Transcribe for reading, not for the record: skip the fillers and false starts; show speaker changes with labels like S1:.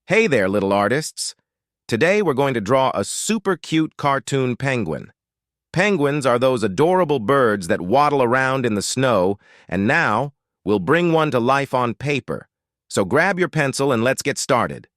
S1: Hey there, little artists. Today we're going to draw a super cute cartoon penguin. Penguins are those adorable birds that waddle around in the snow, and now we'll bring one to life on paper. So grab your pencil and let's get started.